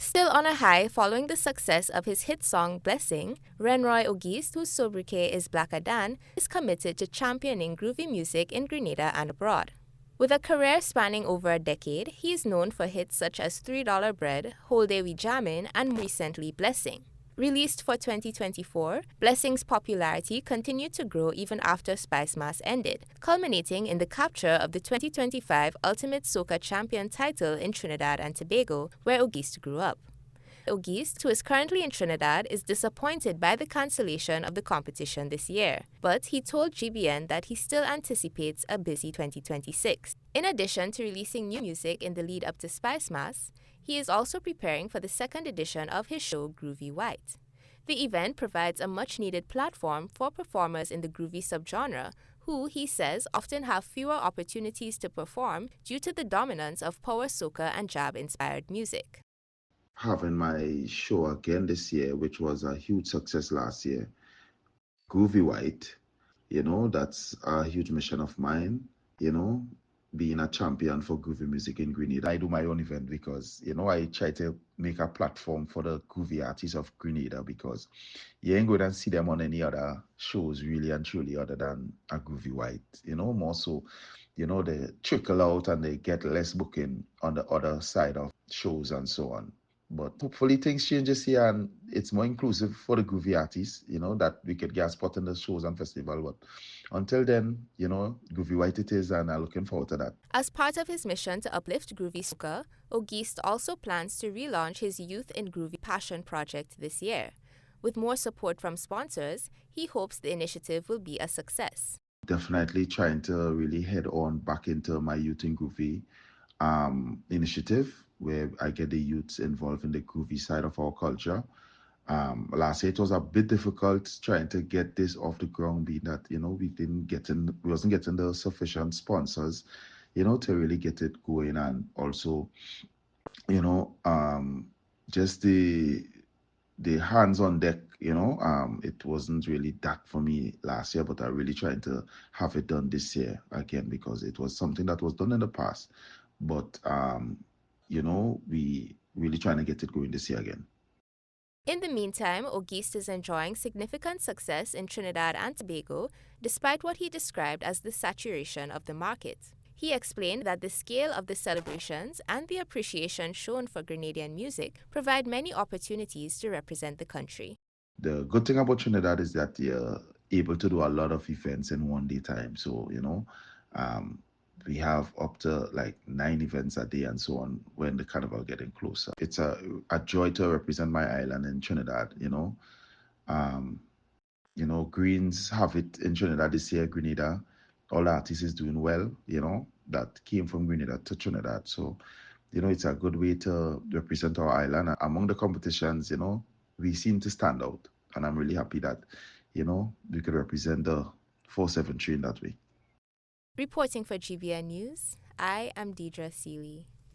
Still on a high following the success of his hit song Blessing, Renroy Auguste, whose sobriquet is Blaka, is committed to championing groovy music in Grenada and abroad. With a career spanning over a decade, he is known for hits such as $3 Bread, Whole Day We Jammin', and more recently Blessing. Released for 2024, Blessing's popularity continued to grow even after Spice Mass ended, culminating in the capture of the 2025 Ultimate Soca Champion title in Trinidad and Tobago, where Auguste grew up. Auguste, who is currently in Trinidad, is disappointed by the cancellation of the competition this year, but he told GBN that he still anticipates a busy 2026. In addition to releasing new music in the lead up to Spice Mass, he is also preparing for the second edition of his show Groovy White. The event provides a much-needed platform for performers in the groovy subgenre, who, he says, often have fewer opportunities to perform due to the dominance of power soca and jab-inspired music. Having my show again this year, which was a huge success last year, Groovy White, that's a huge mission of mine, being a champion for groovy music in Grenada. I do my own event because, I try to make a platform for the groovy artists of Grenada because you ain't going to see them on any other shows really and truly other than a Groovy White, more so, they trickle out and they get less booking on the other side of shows and so on. But hopefully things change this year and it's more inclusive for the groovy artists, that we could get a spot in the shows and festival. But until then, Groovy White it is, and I'm looking forward to that. As part of his mission to uplift groovy soca, Auguste also plans to relaunch his Youth in Groovy Passion project this year. With more support from sponsors, he hopes the initiative will be a success. Definitely trying to really head on back into my Youth in Groovy initiative, where I get the youths involved in the groovy side of our culture. Last year it was a bit difficult trying to get this off the ground, being that we wasn't getting the sufficient sponsors, to really get it going, and also, just the hands on deck, it wasn't really that for me last year, but I'm really trying to have it done this year again because it was something that was done in the past. But we really trying to get it going this year again. In the meantime, Auguste is enjoying significant success in Trinidad and Tobago, despite what he described as the saturation of the market. He explained that the scale of the celebrations and the appreciation shown for Grenadian music provide many opportunities to represent the country. The good thing about Trinidad is that you're able to do a lot of events in one day time. So, we have up to like 9 events a day and so on when the carnival getting closer. It's a joy to represent my island in Trinidad, Greens have it in Trinidad this year, Grenada. All the artists is doing well, that came from Grenada to Trinidad. So, it's a good way to represent our island. Among the competitions, we seem to stand out. And I'm really happy that, we could represent the 473 in that way. Reporting for GBN News, I am Deidre Seeley.